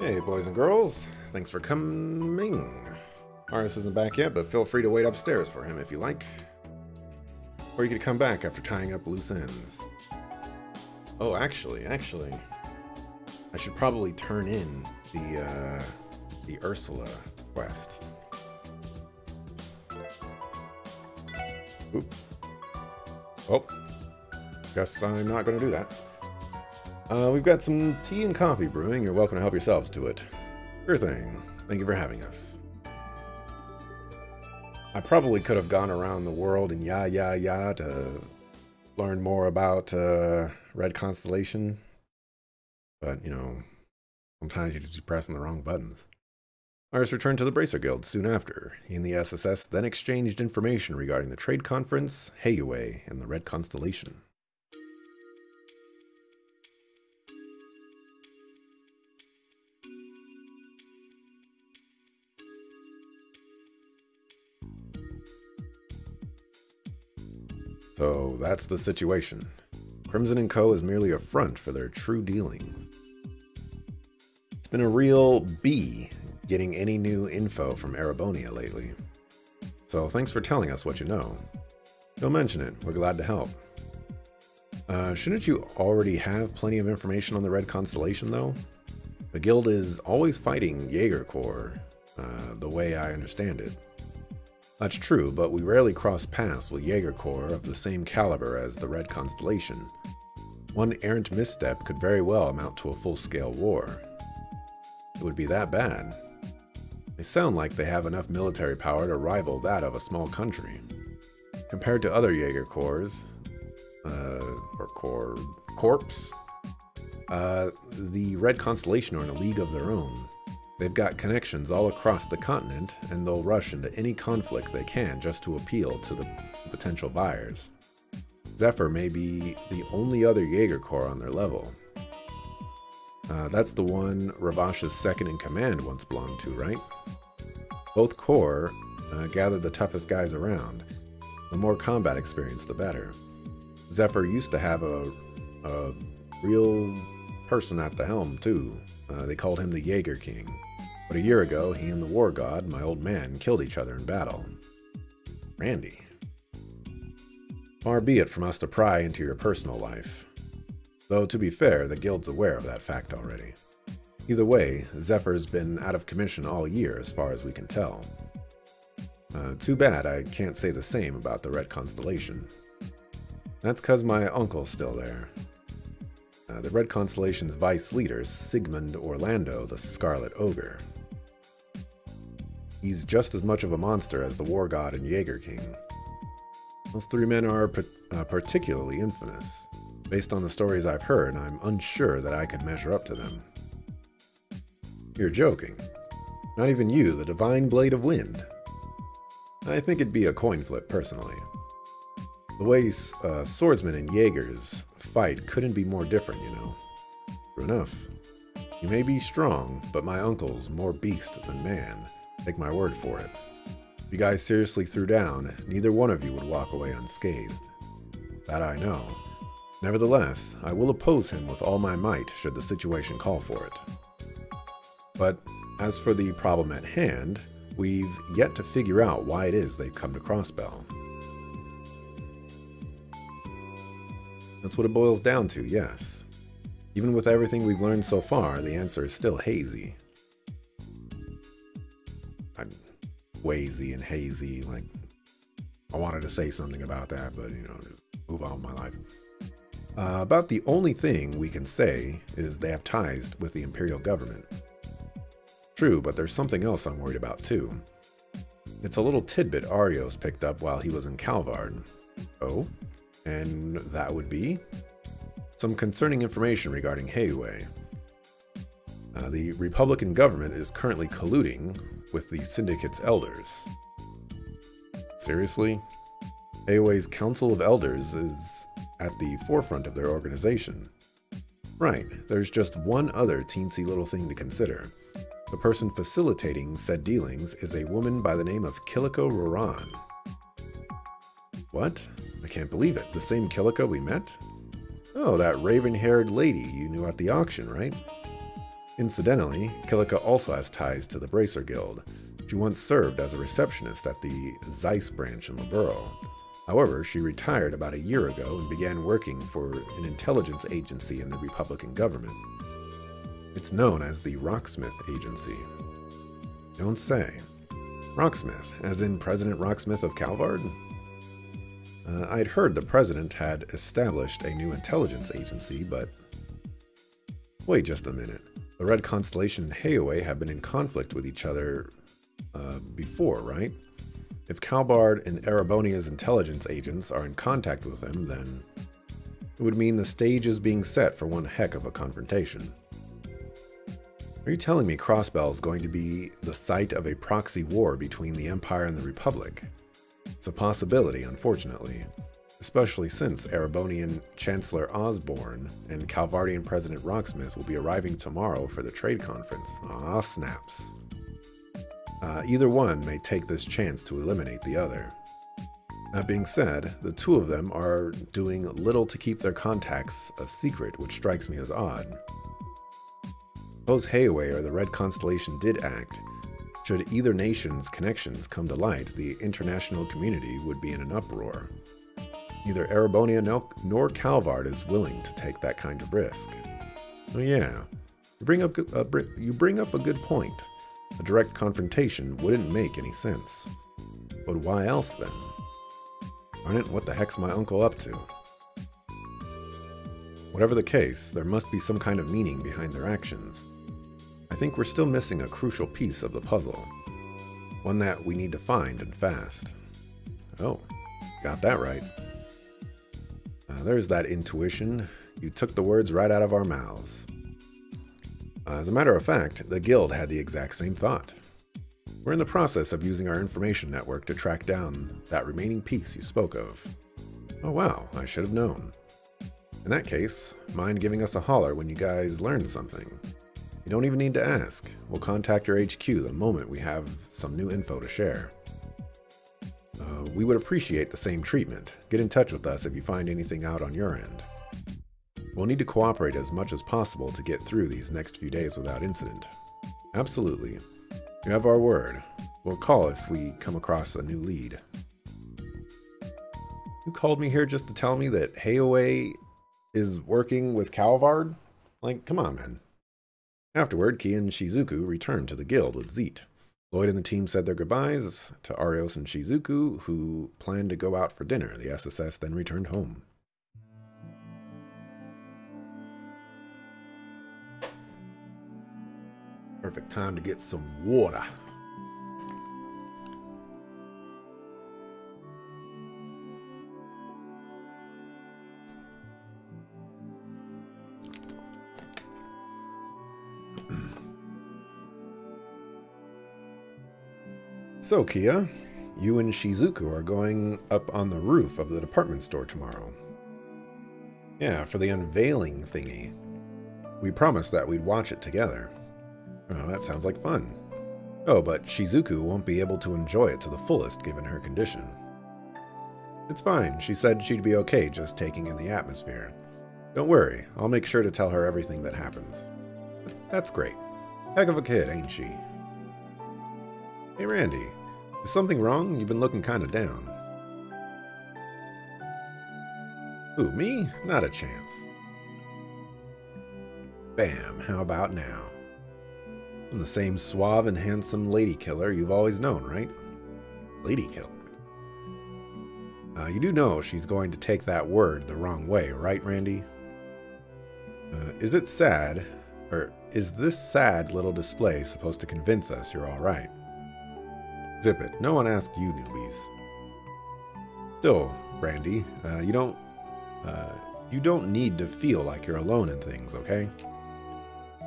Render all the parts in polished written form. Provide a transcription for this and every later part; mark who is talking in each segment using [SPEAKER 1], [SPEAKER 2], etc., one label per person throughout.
[SPEAKER 1] Hey, boys and girls. Thanks for coming. Aris isn't back yet, but feel free to wait upstairs for him if you like. Or you could come back after tying up loose ends. Oh, actually, I should probably turn in the Ursula quest. Oop. Oh, guess I'm not going to do that. We've got some tea and coffee brewing. You're welcome to help yourselves to it. Sure thing. Thank you for having us. I probably could have gone around the world and to learn more about Red Constellation. But, you know, sometimes you just be pressing the wrong buttons. Iris returned to the Bracer Guild soon after. He and the SSS then exchanged information regarding the trade conference, Heiwei, and the Red Constellation. So that's the situation. Crimson & Co. is merely a front for their true dealings. It's been a real bee getting any new info from Erebonia lately. So thanks for telling us what you know. Don't mention it, we're glad to help. Shouldn't you already have plenty of information on the Red Constellation though? The guild is always fighting Jaeger Corps, the way I understand it. That's true, but we rarely cross paths with Jaeger Corps of the same caliber as the Red Constellation. One errant misstep could very well amount to a full-scale war. It would be that bad. They sound like they have enough military power to rival that of a small country. Compared to other Jaeger Corps, corps, the Red Constellation are in a league of their own. They've got connections all across the continent, and they'll rush into any conflict they can just to appeal to the potential buyers. Zephyr may be the only other Jaeger Corps on their level. That's the one Ravash's second-in-command once belonged to, right? Both corps gathered the toughest guys around. The more combat experience, the better. Zephyr used to have a real person at the helm, too. They called him the Jaeger King. But a year ago, he and the War God, my old man, killed each other in battle. Randy. Far be it from us to pry into your personal life. Though, to be fair, the guild's aware of that fact already. Either way, Zephyr's been out of commission all year as far as we can tell. Too bad I can't say the same about the Red Constellation. That's 'cause my uncle's still there. The Red Constellation's vice leader, Sigmund Orlando, the Scarlet Ogre. He's just as much of a monster as the War God and Jaeger King. Those three men are particularly infamous. Based on the stories I've heard, I'm unsure that I could measure up to them. You're joking. Not even you, the Divine Blade of Wind. I think it'd be a coin flip, personally. The way swordsmen and Jaegers fight couldn't be more different, you know. True enough. You may be strong, but my uncle's more beast than man. Take my word for it. If you guys seriously threw down, neither one of you would walk away unscathed. That I know. Nevertheless, I will oppose him with all my might should the situation call for it. But as for the problem at hand, we've yet to figure out why it is they've come to Crossbell. That's what it boils down to, yes. Even with everything we've learned so far, the answer is still hazy. I'm wazy and hazy, like, I wanted to say something about that, but, you know, move on with my life. About the only thing we can say is they have ties with the Imperial government. True, but there's something else I'm worried about, too. It's a little tidbit Arios picked up while he was in Calvard. Oh? And that would be? Some concerning information regarding Heiwei. The Republican government is currently colluding with the Syndicate's elders. Seriously? Heiwei's Council of Elders is at the forefront of their organization. Right, there's just one other teensy little thing to consider. The person facilitating said dealings is a woman by the name of Kiliko Roran. What? I can't believe it. The same Kiliko we met? Oh, that raven-haired lady you knew at the auction, right? Incidentally, Kilika also has ties to the Bracer Guild. She once served as a receptionist at the Zeiss branch in Laburo. However, she retired about a year ago and began working for an intelligence agency in the Republican government. It's known as the Rocksmith Agency. Don't say. Rocksmith, as in President Rocksmith of Calvard? I'd heard the president had established a new intelligence agency, but... Wait just a minute. The Red Constellation and Hayaway have been in conflict with each other before, right? If Calvard and Erebonia's intelligence agents are in contact with them, then it would mean the stage is being set for one heck of a confrontation. Are you telling me Crossbell is going to be the site of a proxy war between the Empire and the Republic? It's a possibility, unfortunately, especially since Erebonian Chancellor Osborne and Calvardian President Rocksmith will be arriving tomorrow for the trade conference. Aw, snaps. Either one may take this chance to eliminate the other. That being said, the two of them are doing little to keep their contacts a secret, which strikes me as odd. Suppose Hayaway or the Red Constellation did act. Should either nation's connections come to light, the international community would be in an uproar. Neither Erebonia nor Calvard is willing to take that kind of risk. Oh yeah, you bring up a good point. A direct confrontation wouldn't make any sense. But why else then? Darn it, what the heck's my uncle up to? Whatever the case, there must be some kind of meaning behind their actions. I think we're still missing a crucial piece of the puzzle. One that we need to find and fast. Oh, got that right. There's that intuition. You took the words right out of our mouths. As a matter of fact, the guild had the exact same thought. We're in the process of using our information network to track down that remaining piece you spoke of. Oh wow, I should have known. In that case, mind giving us a holler when you guys learned something. You don't even need to ask. We'll contact your HQ the moment we have some new info to share. We would appreciate the same treatment. Get in touch with us if you find anything out on your end. We'll need to cooperate as much as possible to get through these next few days without incident. Absolutely. You have our word. We'll call if we come across a new lead. You called me here just to tell me that Hayaway is working with Calvard? Like, come on, man. Afterward, Ki and Shizuku returned to the guild with Zeet. Lloyd and the team said their goodbyes to Arios and Shizuku, who planned to go out for dinner. The SSS then returned home. Perfect time to get some water. So, Kia, you and Shizuku are going up on the roof of the department store tomorrow. Yeah, for the unveiling thingy. We promised that we'd watch it together. Oh, that sounds like fun. Oh, but Shizuku won't be able to enjoy it to the fullest given her condition. It's fine. She said she'd be okay just taking in the atmosphere. Don't worry. I'll make sure to tell her everything that happens. That's great. Heck of a kid, ain't she? Hey, Randy. Is something wrong? You've been looking kind of down. Who, me? Not a chance. Bam. How about now? I'm the same suave and handsome lady killer you've always known, right? Lady killer. You do know she's going to take that word the wrong way, right, Randy? Is it sad, or is this sad little display supposed to convince us you're all right? Zip it. No one asked you, newbies. Still, Randy, you don't need to feel like you're alone in things, okay?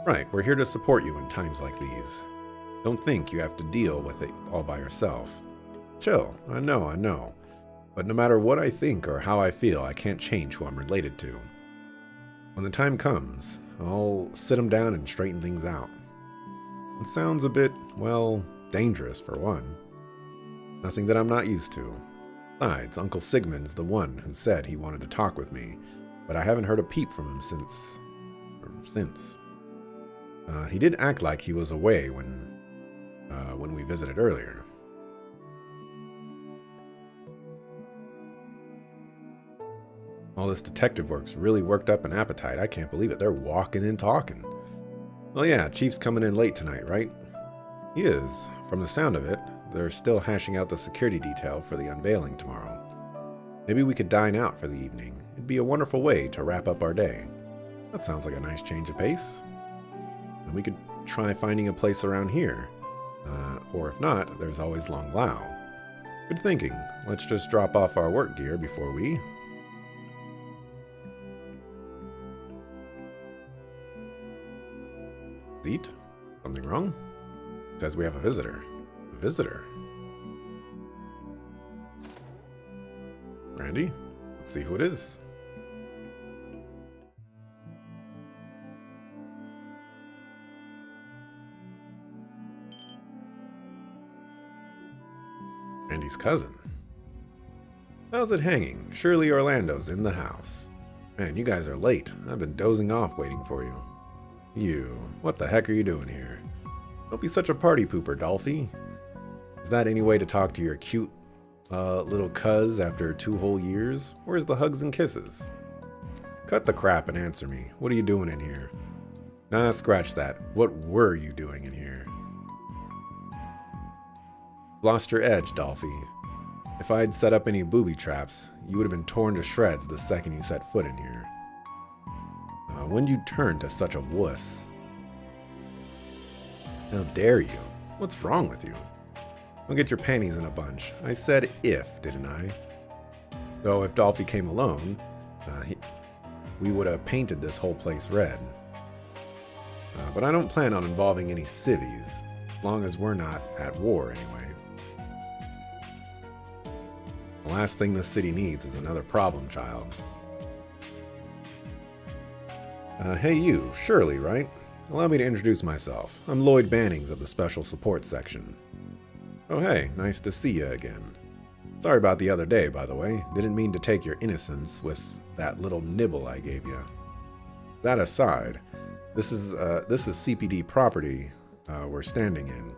[SPEAKER 1] Right, we're here to support you in times like these. Don't think you have to deal with it all by yourself. Chill, I know. But no matter what I think or how I feel, I can't change who I'm related to. When the time comes, I'll sit them down and straighten things out. It sounds a bit, well, dangerous for one. Nothing that I'm not used to. Besides, Uncle Sigmund's the one who said he wanted to talk with me, but I haven't heard a peep from him since. He did act like he was away when we visited earlier. All this detective work's really worked up an appetite. I can't believe it. They're walking and talking. Well, yeah, Chief's coming in late tonight, right? He is. From the sound of it, they're still hashing out the security detail for the unveiling tomorrow. Maybe we could dine out for the evening. It'd be a wonderful way to wrap up our day. That sounds like a nice change of pace. And we could try finding a place around here. Or if not, there's always Long Lao. Good thinking. Let's just drop off our work gear before we... Seat? Something wrong? It says we have a visitor. A visitor? Randy? Let's see who it is. Randy's cousin. How's it hanging? Surely Orlando's in the house. Man, you guys are late. I've been dozing off waiting for you. You, what the heck are you doing here? Don't be such a party pooper, Dolphy. Is that any way to talk to your cute little cuz after 2 whole years? Where's the hugs and kisses? Cut the crap and answer me. What are you doing in here? Nah, scratch that. What were you doing in here? Lost your edge, Dolphy. If I'd set up any booby traps, you would have been torn to shreds the second you set foot in here. When'd you turn to such a wuss? How dare you? What's wrong with you? Don't get your panties in a bunch. I said if, didn't I? Though if Dolphy came alone, we would have painted this whole place red. But I don't plan on involving any civvies, as long as we're not at war anyway. The last thing this city needs is another problem child. Hey you, Shirley, right? Allow me to introduce myself. I'm Lloyd Bannings of the Special Support Section. Oh hey, nice to see you again. Sorry about the other day, by the way. Didn't mean to take your innocence with that little nibble I gave you. That aside, this is CPD property we're standing in.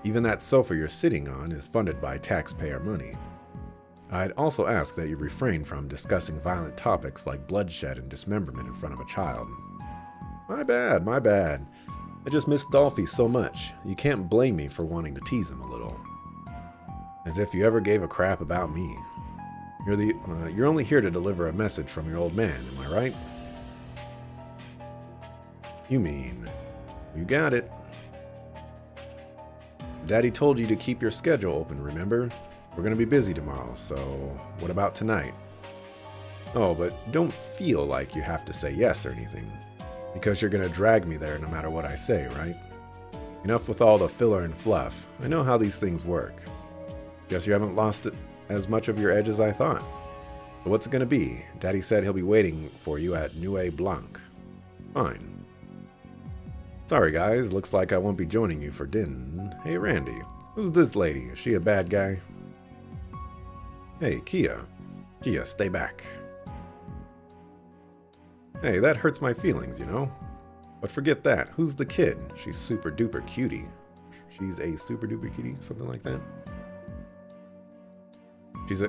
[SPEAKER 1] Even that sofa you're sitting on is funded by taxpayer money. I'd also ask that you refrain from discussing violent topics like bloodshed and dismemberment in front of a child. My bad, my bad. I just miss Dolphy so much. You can't blame me for wanting to tease him a little. As if you ever gave a crap about me. You're only here to deliver a message from your old man, am I right? You mean, you got it. Daddy told you to keep your schedule open, remember? We're going to be busy tomorrow, so what about tonight? Oh, but don't feel like you have to say yes or anything, because you're going to drag me there no matter what I say, right? Enough with all the filler and fluff. I know how these things work. Guess you haven't lost it as much of your edge as I thought. But what's it going to be? Daddy said he'll be waiting for you at Nuit Blanc. Fine. Sorry guys, looks like I won't be joining you for din. Hey Randy, who's this lady? Is she a bad guy? Hey, Kia. Kia, stay back. Hey, that hurts my feelings, you know? But forget that. Who's the kid? She's super duper cutie. She's a super duper cutie? Something like that? She's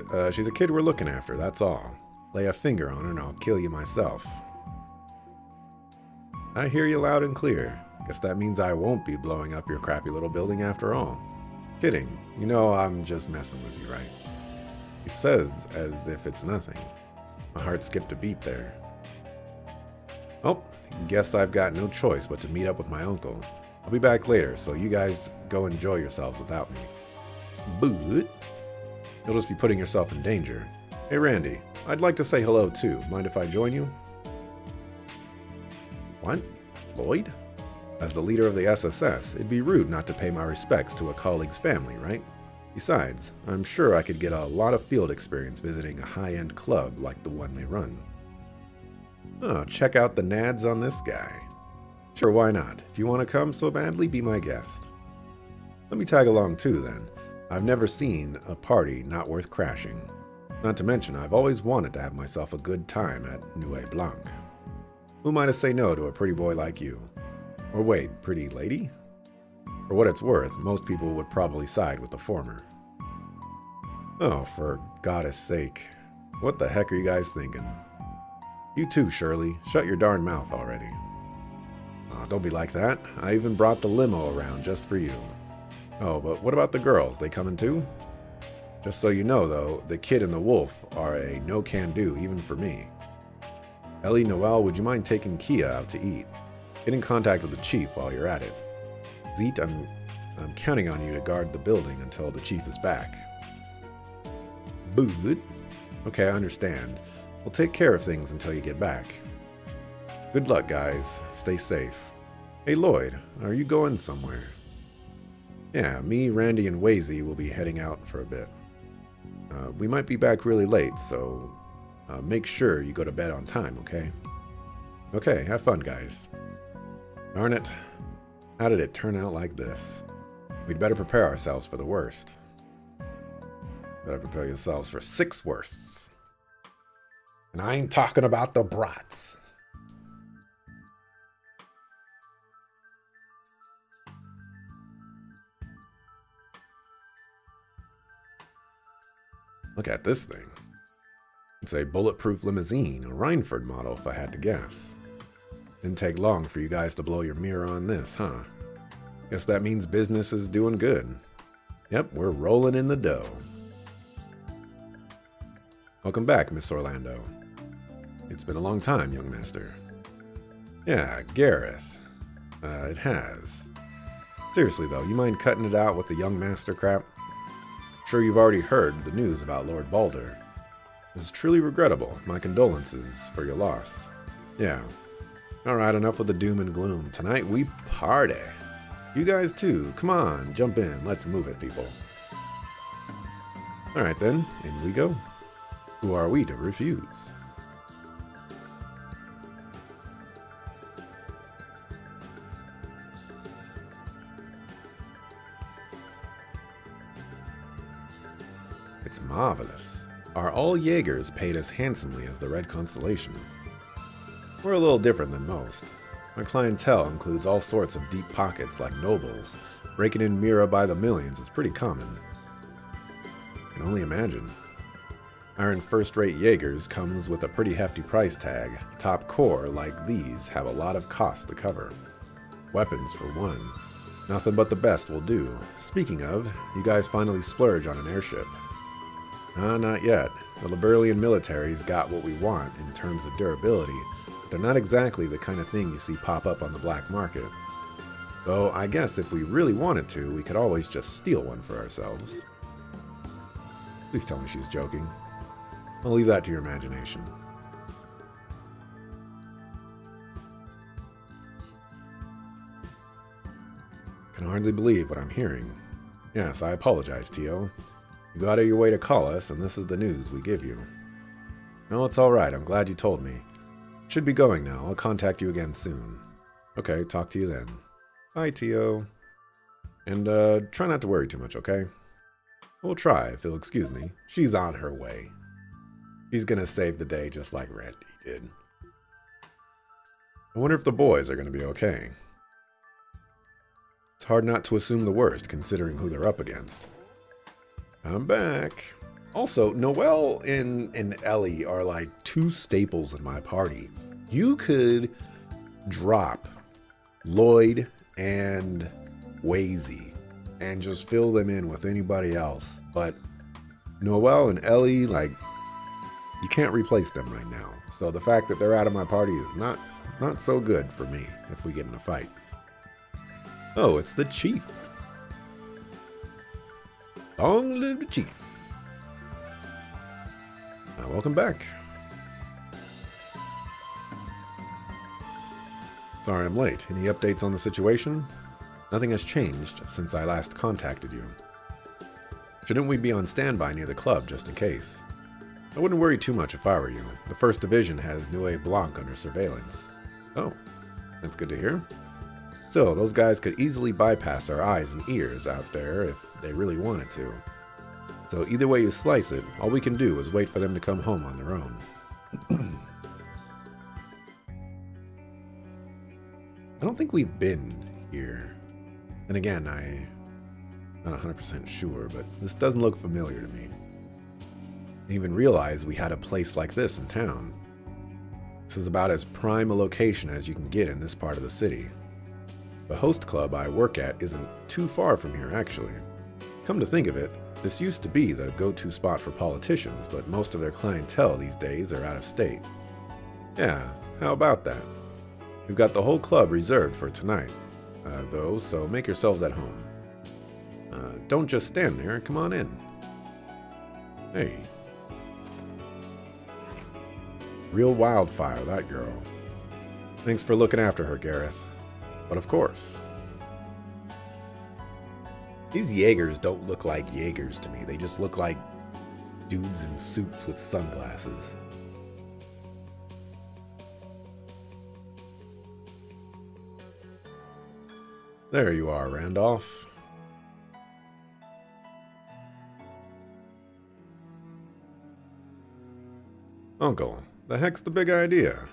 [SPEAKER 1] a kid we're looking after, that's all. Lay a finger on her and I'll kill you myself. I hear you loud and clear. Guess that means I won't be blowing up your crappy little building after all. Kidding. You know I'm just messing with you, right? He says as if it's nothing. My heart skipped a beat there. Oh, guess I've got no choice but to meet up with my uncle. I'll be back later, so you guys go enjoy yourselves without me. But you'll just be putting yourself in danger. Hey Randy, I'd like to say hello too. Mind if I join you? What? Lloyd? As the leader of the SSS, it'd be rude not to pay my respects to a colleague's family, right? Besides, I'm sure I could get a lot of field experience visiting a high-end club like the one they run. Oh, check out the nads on this guy. Sure, why not? If you want to come so badly, be my guest. Let me tag along too, then. I've never seen a party not worth crashing. Not to mention, I've always wanted to have myself a good time at Nuit Blanc. Who am I to say no to a pretty boy like you? Or wait, pretty lady? For what it's worth, most people would probably side with the former. Oh, for goddess sake. What the heck are you guys thinking? You too, Shirley. Shut your darn mouth already. Oh, don't be like that. I even brought the limo around just for you. Oh, but what about the girls? They coming too? Just so you know, though, the kid and the wolf are a no-can-do, even for me. Ellie, Noelle, would you mind taking Kia out to eat? Get in contact with the chief while you're at it. Zeet, I'm counting on you to guard the building until the chief is back. Bud? Okay, I understand. We'll take care of things until you get back. Good luck, guys. Stay safe. Hey, Lloyd, are you going somewhere? Yeah, me, Randy, and Wazy will be heading out for a bit. We might be back really late, so make sure you go to bed on time, okay? Okay, have fun, guys. Darn it. How did it turn out like this? We'd better prepare ourselves for the worst. Better prepare yourselves for 6 worsts. And I ain't talking about the brats. Look at this thing. It's a bulletproof limousine, a Rhineford model if I had to guess. Didn't take long for you guys to blow your mirror on this, huh? Guess that means business is doing good. Yep, we're rolling in the dough. Welcome back, Miss Orlando. It's been a long time, young master. Yeah, Gareth. It has. Seriously though, you mind cutting it out with the young master crap? Sure you've already heard the news about Lord Balder. It's truly regrettable. My condolences for your loss. Yeah. Alright, enough with the doom and gloom. Tonight we party. You guys too. Come on, jump in. Let's move it, people. Alright then, in we go. Who are we to refuse? It's marvelous. Are all Jaegers paid as handsomely as the Red Constellation? We're a little different than most. Our clientele includes all sorts of deep pockets like nobles. Breaking in Mira by the millions is pretty common. I can only imagine. Iron first-rate Jaegers comes with a pretty hefty price tag. Top core like these have a lot of cost to cover. Weapons for one. Nothing but the best will do. Speaking of, you guys finally splurge on an airship. Not yet. The Liberalian military's got what we want in terms of durability, but they're not exactly the kind of thing you see pop up on the black market. Though I guess if we really wanted to, we could always just steal one for ourselves. Please tell me she's joking. I'll leave that to your imagination. Can hardly believe what I'm hearing. Yes, I apologize, Tio. You go out of your way to call us, and this is the news we give you. No, it's alright. I'm glad you told me. Should be going now. I'll contact you again soon. Okay, talk to you then. Bye, Tio. And, try not to worry too much, okay? We'll try, if you'll excuse me. She's on her way. She's gonna save the day just like Randy did. I wonder if the boys are gonna be okay. It's hard not to assume the worst, considering who they're up against. I'm back. Also, Noelle and Ellie are like 2 staples in my party. You could drop Lloyd and Wazy and just fill them in with anybody else. But Noelle and Ellie, like, you can't replace them right now. So the fact that they're out of my party is not so good for me if we get in a fight. Oh, it's the chief. Long live the chief. Welcome back. Sorry I'm late. Any updates on the situation? Nothing has changed since I last contacted you. Shouldn't we be on standby near the club just in case? I wouldn't worry too much if I were you. The 1st Division has Nuit Blanc under surveillance. Oh, that's good to hear. So, those guys could easily bypass our eyes and ears out there if they really wanted to. So either way you slice it, all we can do is wait for them to come home on their own. I don't think we've been here. And again, I'm not 100% sure, but this doesn't look familiar to me. I didn't even realize we had a place like this in town. This is about as prime a location as you can get in this part of the city. The host club I work at isn't too far from here, actually. Come to think of it, this used to be the go-to spot for politicians, but most of their clientele these days are out of state. Yeah, how about that? We've got the whole club reserved for tonight, though, so make yourselves at home. Don't just stand there, come on in. Hey. Real wildfire, that girl. Thanks for looking after her, Gareth. But of course. These Jaegers don't look like Jaegers to me. They just look like dudes in suits with sunglasses. There you are, Randolph. Uncle, the heck's the big idea?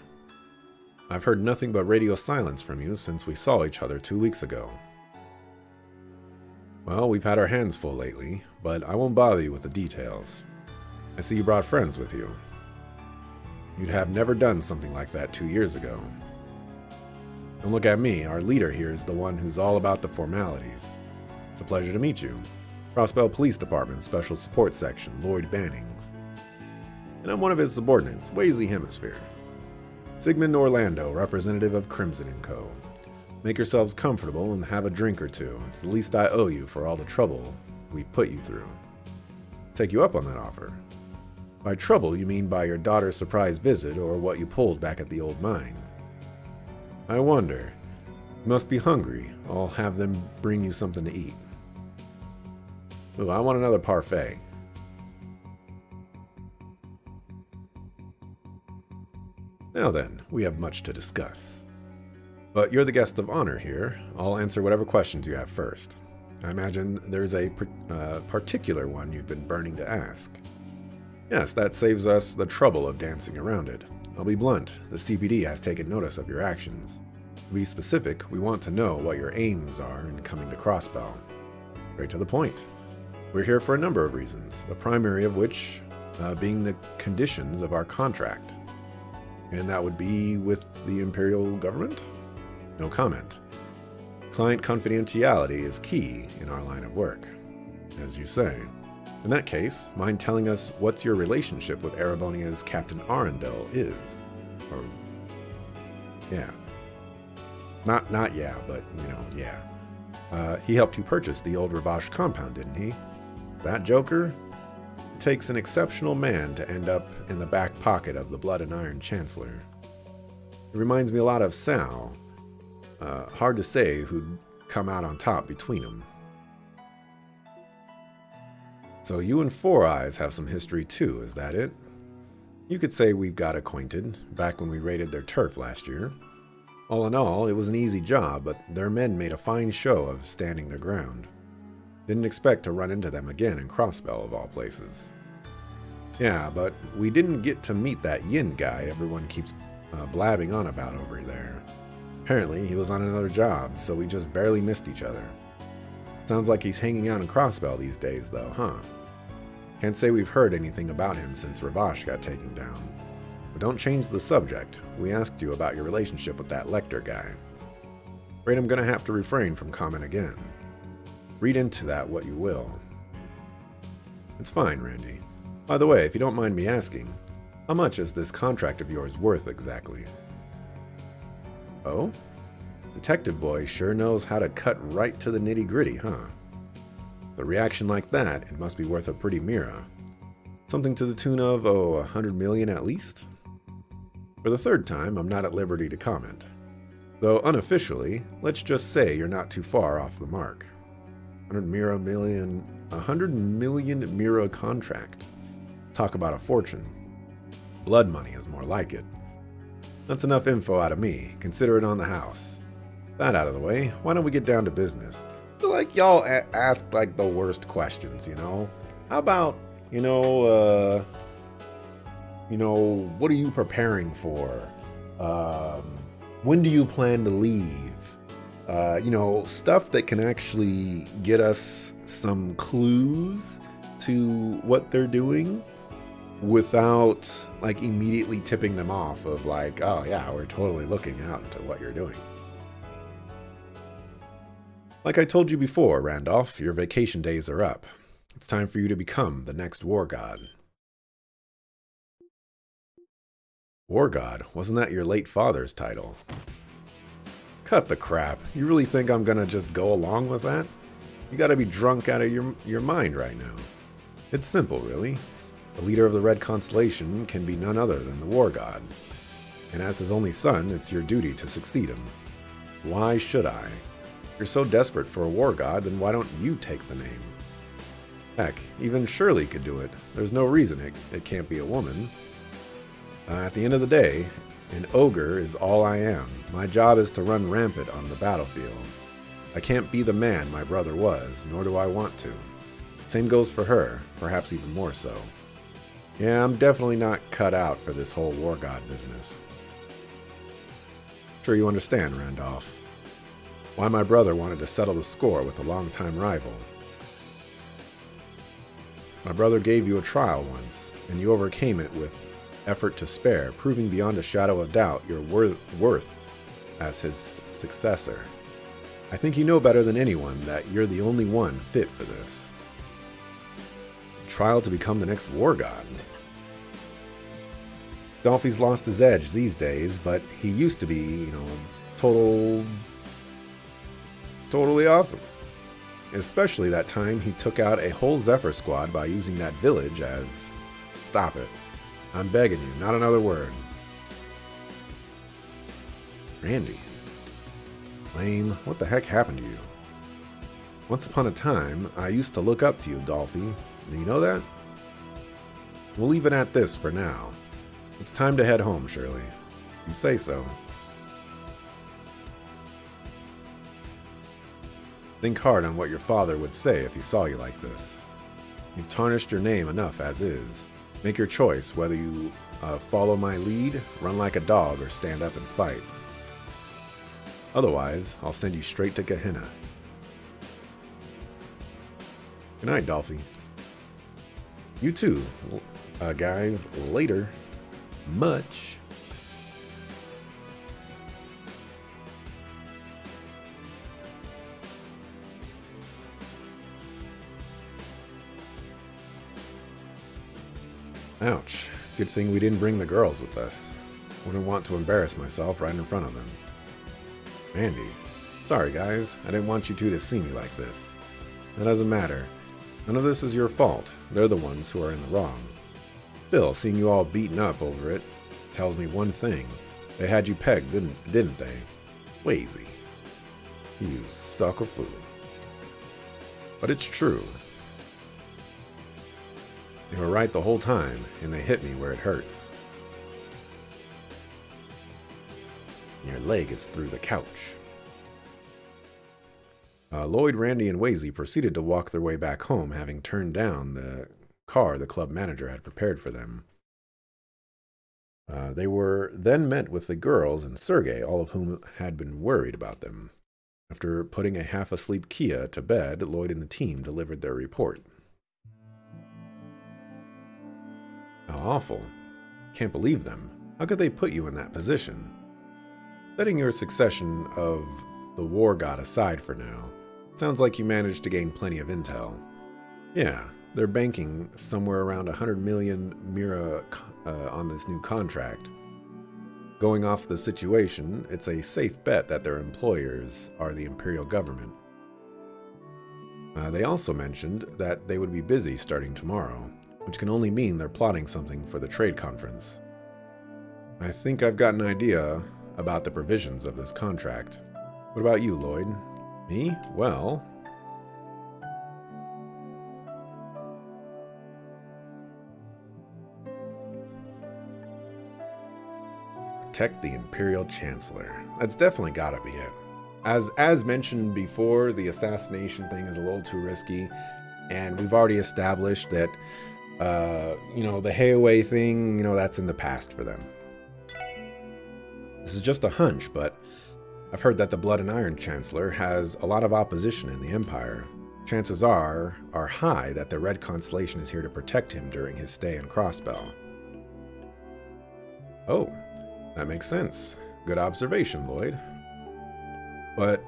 [SPEAKER 1] I've heard nothing but radio silence from you since we saw each other 2 weeks ago. Well, we've had our hands full lately, but I won't bother you with the details. I see you brought friends with you. You'd have never done something like that 2 years ago. Don't look at me, our leader here is the one who's all about the formalities. It's a pleasure to meet you. Crossbell Police Department Special Support Section, Lloyd Bannings. And I'm one of his subordinates, Waisley Hemisphere. Sigmund Orlando, representative of Crimson & Co. Make yourselves comfortable and have a drink or two. It's the least I owe you for all the trouble we put you through. Take you up on that offer. By trouble, you mean by your daughter's surprise visit or what you pulled back at the old mine. I wonder. You must be hungry. I'll have them bring you something to eat. Ooh, I want another parfait. Now then, we have much to discuss. But you're the guest of honor here. I'll answer whatever questions you have first. I imagine there's a particular one you've been burning to ask. Yes, that saves us the trouble of dancing around it. I'll be blunt, the CPD has taken notice of your actions. To be specific, we want to know what your aims are in coming to Crossbell. Straight to the point. We're here for a number of reasons, the primary of which being the conditions of our contract. And that would be with the Imperial government? No comment. Client confidentiality is key in our line of work, as you say. In that case, mind telling us what's your relationship with Erebonia's Captain Arundel is? Or, yeah. Not yeah, but, you know, yeah. He helped you purchase the old Ravash compound, didn't he? That joker? It takes an exceptional man to end up in the back pocket of the Blood and Iron Chancellor. It reminds me a lot of Sal. Hard to say who'd come out on top between them. So you and Four Eyes have some history too, is that it? You could say we got acquainted back when we raided their turf last year. All in all, it was an easy job, but their men made a fine show of standing their ground. Didn't expect to run into them again in Crossbell of all places. Yeah, but we didn't get to meet that Yin guy everyone keeps blabbing on about over there. Apparently, he was on another job, so we just barely missed each other. Sounds like he's hanging out in Crossbell these days, though, huh? Can't say we've heard anything about him since Ravash got taken down. But don't change the subject. We asked you about your relationship with that Lecter guy. Afraid I'm gonna have to refrain from comment again. Read into that what you will. It's fine, Randy. By the way, if you don't mind me asking, how much is this contract of yours worth exactly? Oh? Detective Boy sure knows how to cut right to the nitty-gritty, huh? A reaction like that, it must be worth a pretty mira. Something to the tune of, 100 million at least? For the third time, I'm not at liberty to comment. Though unofficially, let's just say you're not too far off the mark. 100 million mira contract. Talk about a fortune. Blood money is more like it. That's enough info out of me. Consider it on the house. That out of the way, why don't we get down to business? I feel like y'all ask like the worst questions, you know? How about, what are you preparing for? When do you plan to leave? You know, stuff that can actually get us some clues to what they're doing without like immediately tipping them off of like, oh yeah, we're totally looking out into what you're doing. Like I told you before, Randolph, your vacation days are up. It's time for you to become the next war god. War god? Wasn't that your late father's title? Cut the crap. You really think I'm gonna just go along with that? You gotta be drunk out of your mind right now. It's simple, really. The leader of the Red Constellation can be none other than the War God. And as his only son, it's your duty to succeed him. Why should I? If you're so desperate for a War God, then why don't you take the name? Heck, even Shirley could do it. There's no reason it can't be a woman. At the end of the day, an ogre is all I am. My job is to run rampant on the battlefield. I can't be the man my brother was, nor do I want to. Same goes for her, perhaps even more so. Yeah, I'm definitely not cut out for this whole war god business. Sure you understand, Randolph. Why my brother wanted to settle the score with a longtime rival. My brother gave you a trial once, and you overcame it with effort to spare, proving beyond a shadow of doubt your worth as his successor. I think you know better than anyone that you're the only one fit for this. Trial to become the next war god. Dolphy's lost his edge these days, but he used to be, you know, totally awesome. Especially that time he took out a whole Zephyr squad by using that village as... Stop it. I'm begging you, not another word. Randy. Lame, what the heck happened to you? Once upon a time, I used to look up to you, Dolphy. Do you know that? We'll leave it at this for now. It's time to head home, Shirley. You say so. Think hard on what your father would say if he saw you like this. You've tarnished your name enough as is. Make your choice whether you follow my lead, run like a dog, or stand up and fight. Otherwise, I'll send you straight to Gehenna. Good night, Dolphy. You too, guys. Later. Much. Ouch. Good thing we didn't bring the girls with us. Wouldn't want to embarrass myself right in front of them. Andy. Sorry, guys. I didn't want you two to see me like this. That doesn't matter. None of this is your fault. They're the ones who are in the wrong. Still, seeing you all beaten up over it tells me one thing. They had you pegged, didn't they? Lazy. You sucker fool. But it's true. They were right the whole time, and they hit me where it hurts. Your leg is through the couch. Lloyd, Randy, and Wazy proceeded to walk their way back home, having turned down the car the club manager had prepared for them. They were then met with the girls and Sergei, all of whom had been worried about them. After putting a half-asleep Kia to bed, Lloyd and the team delivered their report. How awful. Can't believe them. How could they put you in that position? Setting your succession of the war god aside for now, sounds like you managed to gain plenty of intel. Yeah, they're banking somewhere around 100 million Mira on this new contract. Going off the situation, it's a safe bet that their employers are the Imperial government. They also mentioned that they would be busy starting tomorrow, which can only mean they're plotting something for the trade conference. I think I've got an idea about the provisions of this contract. What about you, Lloyd? Me? Well... Protect the Imperial Chancellor. That's definitely gotta be it. As mentioned before, the assassination thing is a little too risky, and we've already established that, you know, the Hayaway thing, you know, that's in the past for them. This is just a hunch, but I've heard that the Blood and Iron Chancellor has a lot of opposition in the Empire. Chances are high that the Red Constellation is here to protect him during his stay in Crossbell. Oh, that makes sense. Good observation, Lloyd. But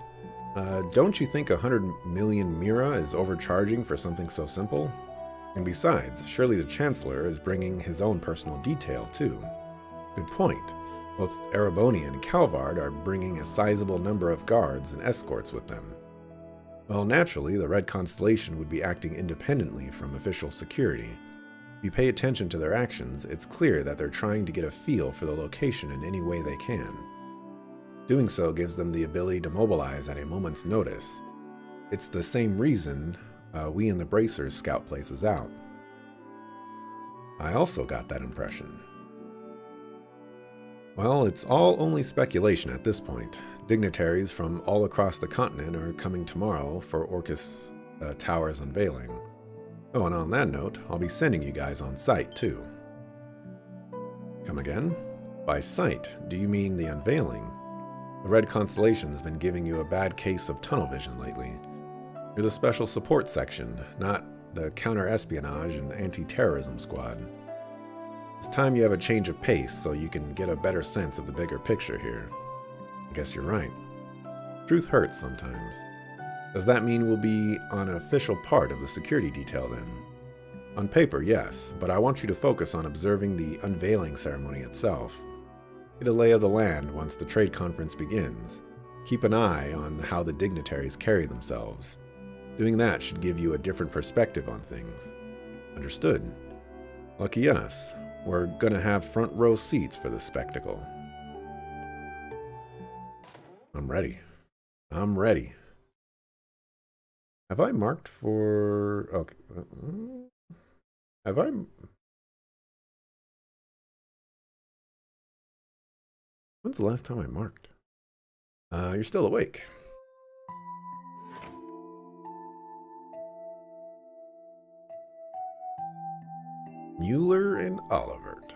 [SPEAKER 1] don't you think 100 million Mira is overcharging for something so simple? And besides, surely the Chancellor is bringing his own personal detail, too. Good point. Both Ereboni and Calvard are bringing a sizable number of guards and escorts with them. Well, naturally, the Red Constellation would be acting independently from official security. If you pay attention to their actions, it's clear that they're trying to get a feel for the location in any way they can. Doing so gives them the ability to mobilize at a moment's notice. It's the same reason we in the Bracers scout places out. I also got that impression. Well, it's all only speculation at this point. Dignitaries from all across the continent are coming tomorrow for Orcus Tower's unveiling. Oh, and on that note, I'll be sending you guys on site, too. Come again? By site, do you mean the unveiling? The Red Constellation's been giving you a bad case of tunnel vision lately. You're the Special Support Section, not the Counter-Espionage and Anti-Terrorism Squad. It's time you have a change of pace so you can get a better sense of the bigger picture here. I guess you're right. Truth hurts sometimes. Does that mean we'll be on an official part of the security detail then? On paper, yes, but I want you to focus on observing the unveiling ceremony itself. Get a lay of the land once the trade conference begins. Keep an eye on how the dignitaries carry themselves. Doing that should give you a different perspective on things. Understood? Lucky us. We're gonna have front row seats for this spectacle. I'm ready. I'm ready. Have I marked for... Okay. Have I... When's the last time I marked? You're still awake. Mueller and Olivert.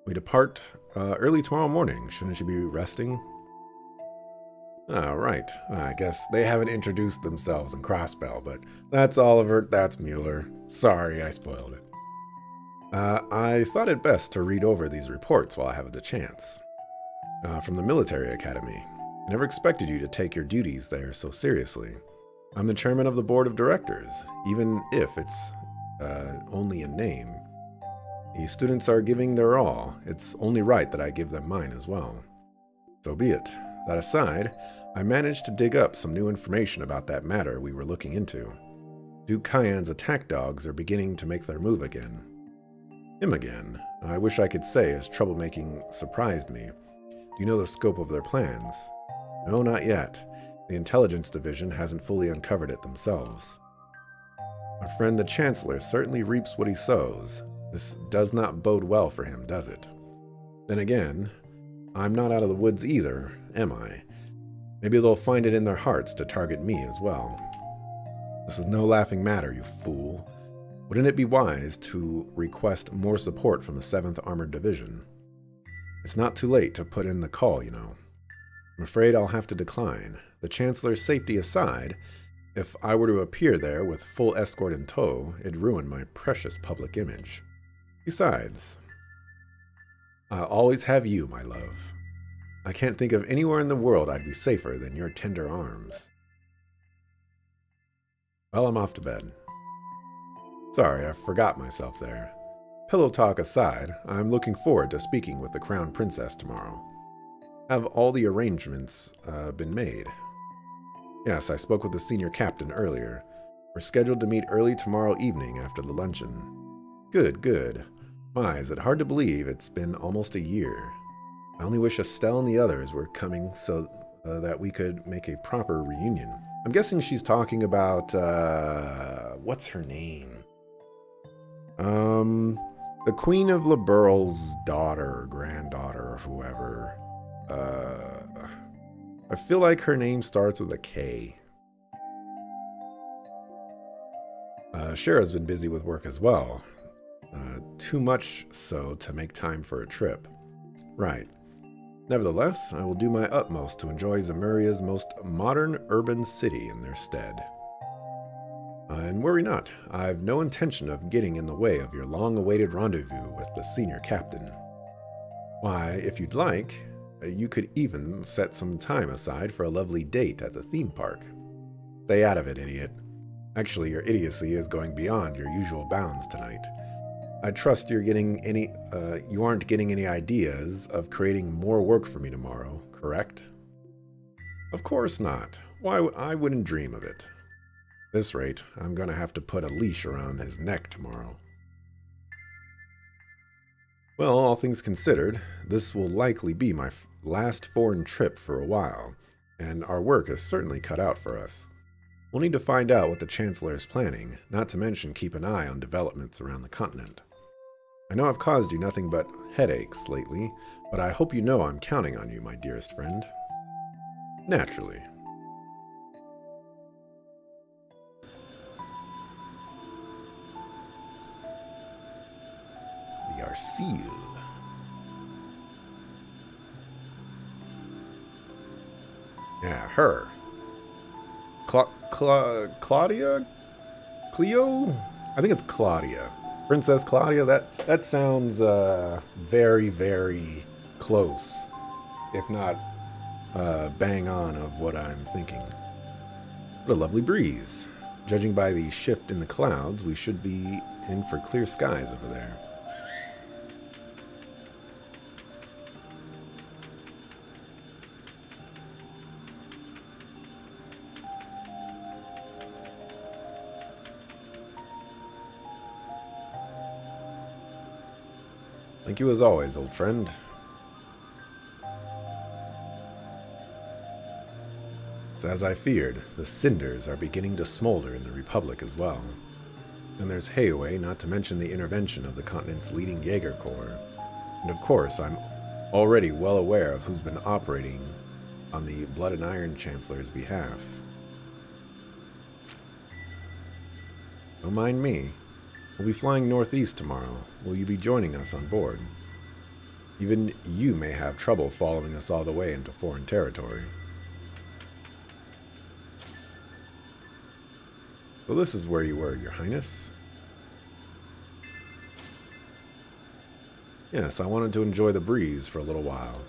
[SPEAKER 1] We depart early tomorrow morning. Shouldn't you be resting? Right. I guess they haven't introduced themselves in Crossbell, but that's Olivert, that's Mueller. Sorry, I spoiled it. I thought it best to read over these reports while I have the chance. From the military academy. I never expected you to take your duties there so seriously. I'm the chairman of the board of directors, even if it's only in name. The students are giving their all. It's only right that I give them mine as well. So be it. That aside, I managed to dig up some new information about that matter we were looking into. Duke Cayenne's attack dogs are beginning to make their move again. Him again. I wish I could say his troublemaking surprised me. Do you know the scope of their plans? No, not yet. The intelligence division hasn't fully uncovered it themselves. Our friend the Chancellor certainly reaps what he sows. This does not bode well for him, does it? Then again, I'm not out of the woods either, am I? Maybe they'll find it in their hearts to target me as well. This is no laughing matter, you fool. Wouldn't it be wise to request more support from the 7th Armored Division? It's not too late to put in the call, you know. I'm afraid I'll have to decline. The Chancellor's safety aside, if I were to appear there with full escort in tow, it'd ruin my precious public image. Besides, I'll always have you, my love. I can't think of anywhere in the world I'd be safer than your tender arms. Well, I'm off to bed. Sorry, I forgot myself there. Pillow talk aside, I'm looking forward to speaking with the Crown Princess tomorrow. Have all the arrangements been made? Yes, I spoke with the senior captain earlier. We're scheduled to meet early tomorrow evening after the luncheon. Good, good. My, is it hard to believe it's been almost a year. I only wish Estelle and the others were coming so that we could make a proper reunion. I'm guessing she's talking about, what's her name? The Queen of Liberal's daughter, or granddaughter, or whoever. I feel like her name starts with a K. Shara's been busy with work as well. Too much so to make time for a trip. Right. Nevertheless, I will do my utmost to enjoy Zemuria's most modern urban city in their stead. And worry not, I've no intention of getting in the way of your long-awaited rendezvous with the senior captain. Why, if you'd like, you could even set some time aside for a lovely date at the theme park. Stay out of it, idiot. Actually, your idiocy is going beyond your usual bounds tonight. I trust you aren't getting any ideas of creating more work for me tomorrow, correct? Of course not. Why, I wouldn't dream of it. At this rate, I'm going to have to put a leash around his neck tomorrow. Well, all things considered, this will likely be my last foreign trip for a while, and our work is certainly cut out for us. We'll need to find out what the Chancellor is planning, not to mention keep an eye on developments around the continent. I know I've caused you nothing but headaches lately, but I hope you know I'm counting on you, my dearest friend. Naturally. The Arceel. Yeah, her. Claudia? Cleo? I think it's Claudia. Princess Claudia? That sounds very, very close. If not bang on of what I'm thinking. What a lovely breeze. Judging by the shift in the clouds, we should be in for clear skies over there. Thank you as always, old friend. It's as I feared, the cinders are beginning to smolder in the Republic as well. And there's Heiwei, not to mention the intervention of the continent's leading Jaeger Corps. And of course, I'm already well aware of who's been operating on the Blood and Iron Chancellor's behalf. Don't mind me. We'll be flying northeast tomorrow. Will you be joining us on board? Even you may have trouble following us all the way into foreign territory. So this is where you were, Your Highness. Yes, I wanted to enjoy the breeze for a little while.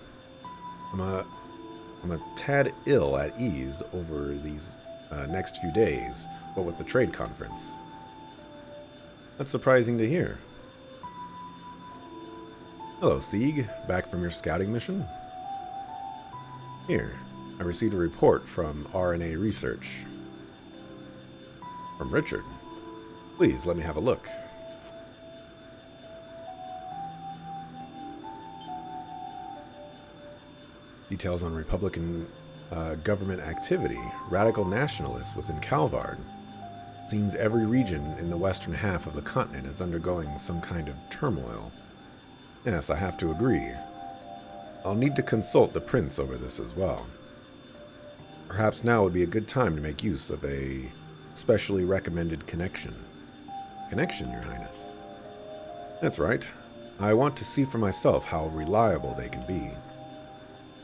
[SPEAKER 1] I'm a tad ill at ease over these next few days, what with the trade conference. That's surprising to hear. Hello, Sieg. Back from your scouting mission? Here, I received a report from RNA Research. From Richard. Please, let me have a look. Details on Republican government activity. Radical nationalists within Calvard. Seems every region in the western half of the continent is undergoing some kind of turmoil. Yes, I have to agree. I'll need to consult the prince over this as well. Perhaps now would be a good time to make use of a specially recommended connection. Connection, Your Highness? That's right. I want to see for myself how reliable they can be.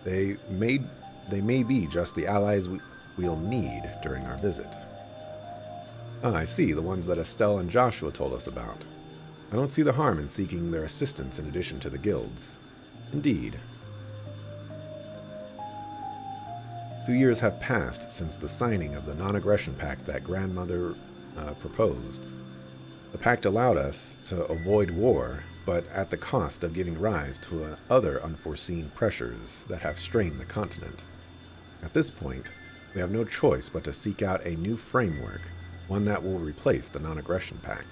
[SPEAKER 1] They may be just the allies we'll need during our visit. Ah, I see, the ones that Estelle and Joshua told us about. I don't see the harm in seeking their assistance in addition to the guilds. Indeed. 2 years have passed since the signing of the non-aggression pact that Grandmother proposed. The pact allowed us to avoid war, but at the cost of giving rise to other unforeseen pressures that have strained the continent. At this point, we have no choice but to seek out a new framework, one that will replace the non-aggression pact.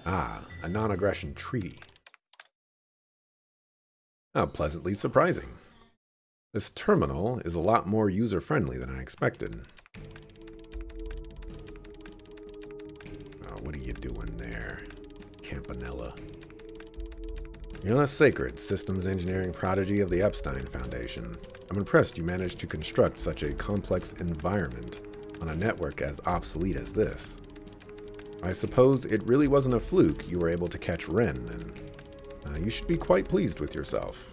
[SPEAKER 1] Ah, a non-aggression treaty. How pleasantly surprising. This terminal is a lot more user-friendly than I expected. Oh, what are you doing there, Campanella? Fiona Sacred, systems engineering prodigy of the Epstein Foundation. I'm impressed you managed to construct such a complex environment on a network as obsolete as this. I suppose it really wasn't a fluke you were able to catch Ren, then. You should be quite pleased with yourself.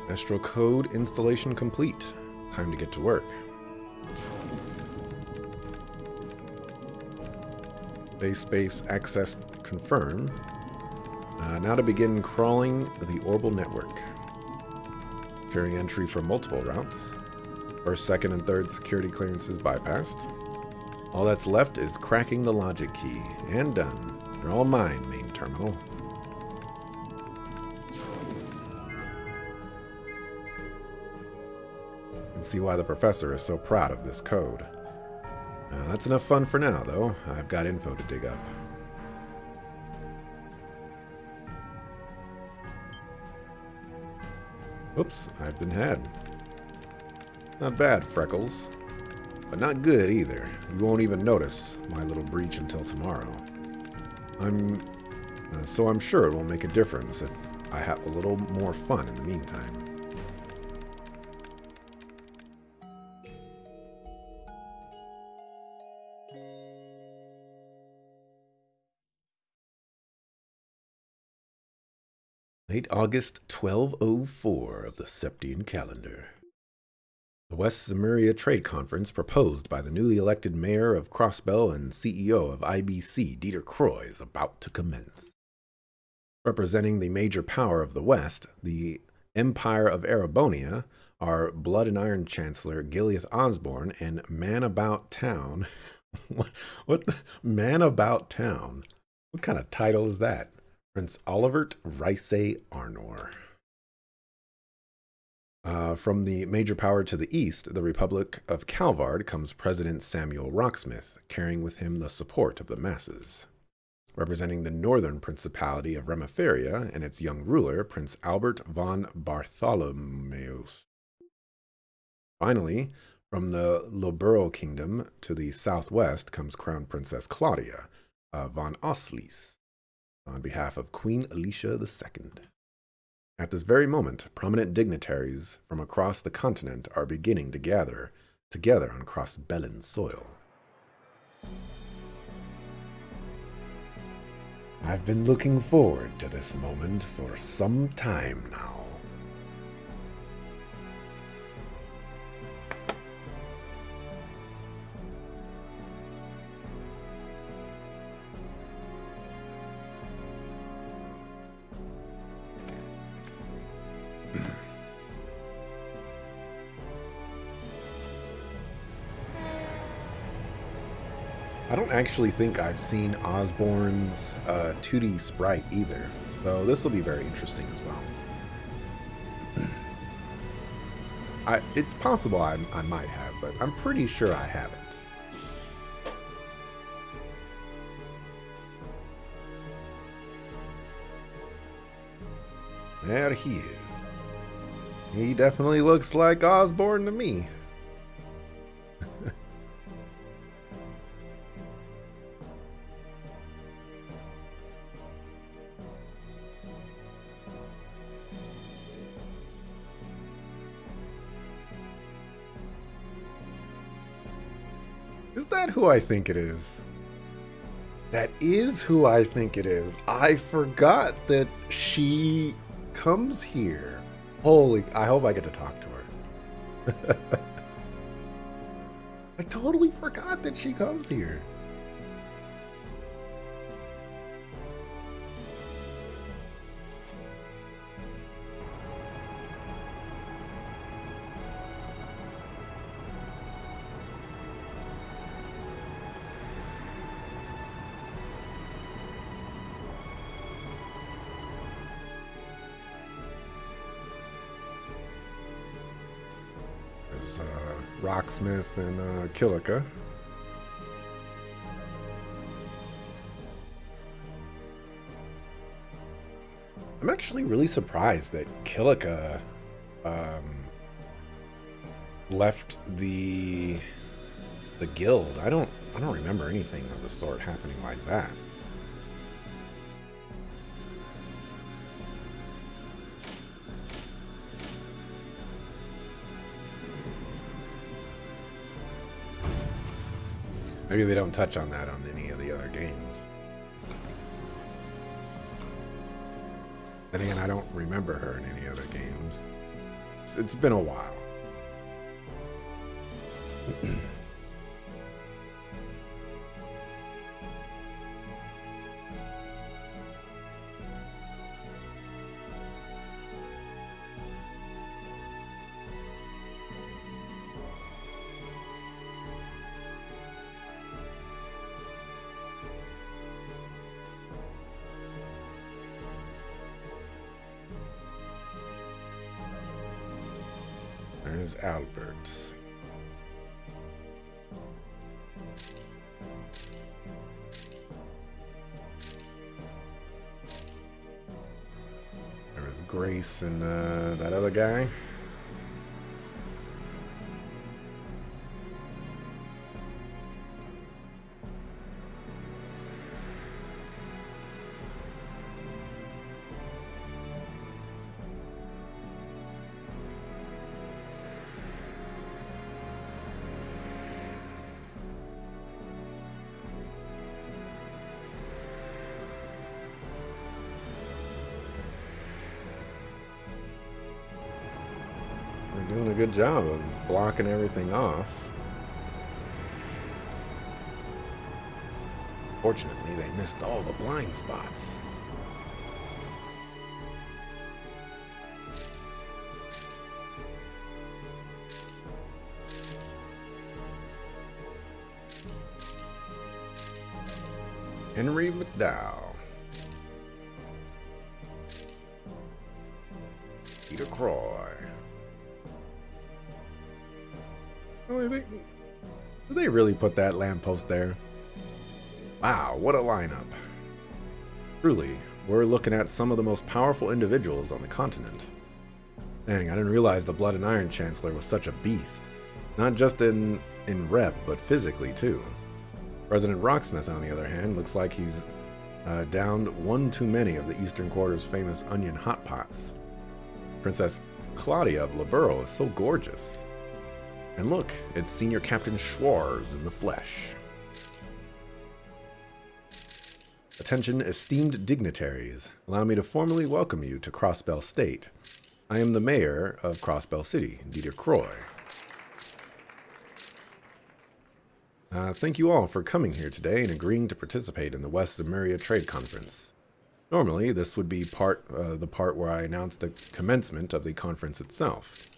[SPEAKER 1] Astral Code installation complete. Time to get to work. Base space access confirmed. Now to begin crawling the orbital network. Securing entry from multiple routes. First, second, and third security clearances bypassed. All that's left is cracking the logic key. And done. They're all mine, main terminal. See why the professor is so proud of this code. That's enough fun for now, though. I've got info to dig up. Oops, I've been had. Not bad, Freckles. But not good either. You won't even notice my little breach until tomorrow. So I'm sure it will make a difference if I have a little more fun in the meantime. Late August 1204 of the Septian calendar. The West Zemuria Trade Conference proposed by the newly elected mayor of Crossbell and CEO of IBC, Dieter Croy, is about to commence. Representing the major power of the West, the Empire of Erebonia, are Blood and Iron Chancellor Gileath Osborne and Man About Town. What the? Man About Town? What kind of title is that? Prince Olivert Rice Arnor. From the major power to the east, the Republic of Calvard, comes President Samuel Rocksmith, carrying with him the support of the masses. Representing the northern principality of Remiferia and its young ruler, Prince Albert von Bartholomeus. Finally, from the Loburo Kingdom to the southwest comes Crown Princess Claudia von Oslies, on behalf of Queen Alicia II. At this very moment, prominent dignitaries from across the continent are beginning to gather together on Crossbellan soil. I've been looking forward to this moment for some time now. I don't actually think I've seen Osborne's 2D sprite either, so this will be very interesting as well. It's possible I might have, but I'm pretty sure I haven't. There he is. He definitely looks like Osborne to me. Is that who I think it is? That is who I think it is. I forgot that she comes here. Holy, I hope I get to talk to her. I totally forgot that she comes here. Rocksmith and Killica. I'm actually really surprised that Killica left the guild. I don't remember anything of the sort happening like that. Maybe they don't touch on that on any of the other games. Then again, I don't remember her in any other games. It's been a while. There's Albert. There was Grace and that other guy. Doing a good job of blocking everything off. Fortunately, they missed all the blind spots. Henry McDowell. Peter Croy. Did they really put that lamppost there? Wow, what a lineup. Truly, we're looking at some of the most powerful individuals on the continent. Dang, I didn't realize the Blood and Iron Chancellor was such a beast. Not just in rep, but physically too. President Rocksmith, on the other hand, looks like he's downed one too many of the Eastern Quarter's famous onion hot pots. Princess Claudia of Laburo is so gorgeous. And look, it's Senior Captain Schwarz in the flesh. Attention, esteemed dignitaries. Allow me to formally welcome you to Crossbell State. I am the mayor of Crossbell City, Dieter Croy. Thank you all for coming here today and agreeing to participate in the West Zemuria Trade Conference. Normally, this would be the part where I announce the commencement of the conference itself.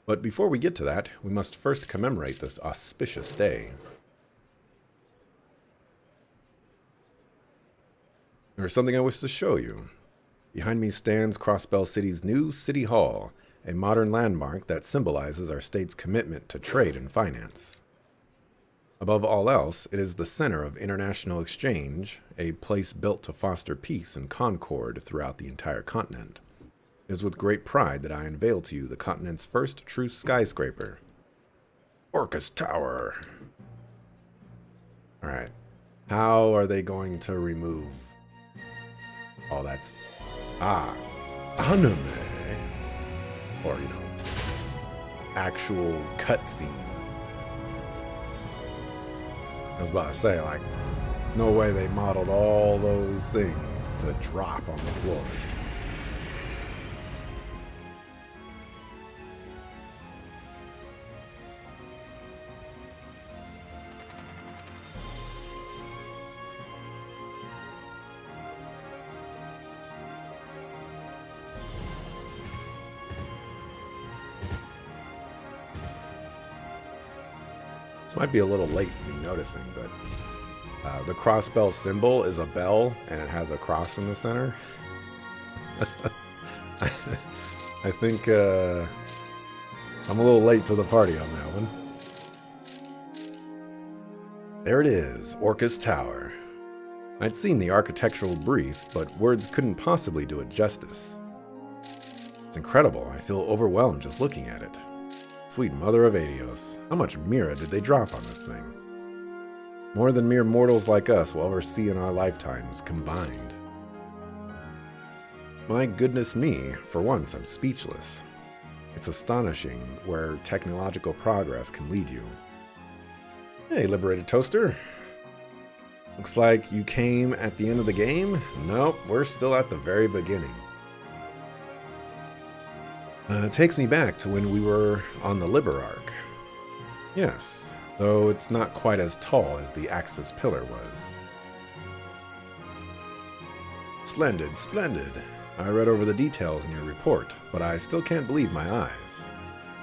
[SPEAKER 1] But before we get to that, we must first commemorate this auspicious day. There is something I wish to show you. Behind me stands Crossbell City's new City Hall, a modern landmark that symbolizes our state's commitment to trade and finance. Above all else, it is the center of international exchange, a place built to foster peace and concord throughout the entire continent. It is with great pride that I unveil to you the continent's first true skyscraper, Orcus Tower. Alright, how are they going to remove all that's... anime. Or, you know, actual cutscene. I was about to say, like, no way they modeled all those things to drop on the floor. This might be a little late to be noticing, but the crossbell symbol is a bell, and it has a cross in the center. I think I'm a little late to the party on that one. There it is, Orcus Tower. I'd seen the architectural brief, but words couldn't possibly do it justice. It's incredible. I feel overwhelmed just looking at it. Sweet mother of Adios, how much Mira did they drop on this thing? More than mere mortals like us will ever see in our lifetimes combined. My goodness me, for once I'm speechless. It's astonishing where technological progress can lead you. Hey, Liberated Toaster. Looks like you came at the end of the game? Nope, we're still at the very beginning. It takes me back to when we were on the Liber Arc. Yes, though it's not quite as tall as the Axis pillar was. Splendid, splendid. I read over the details in your report, but I still can't believe my eyes.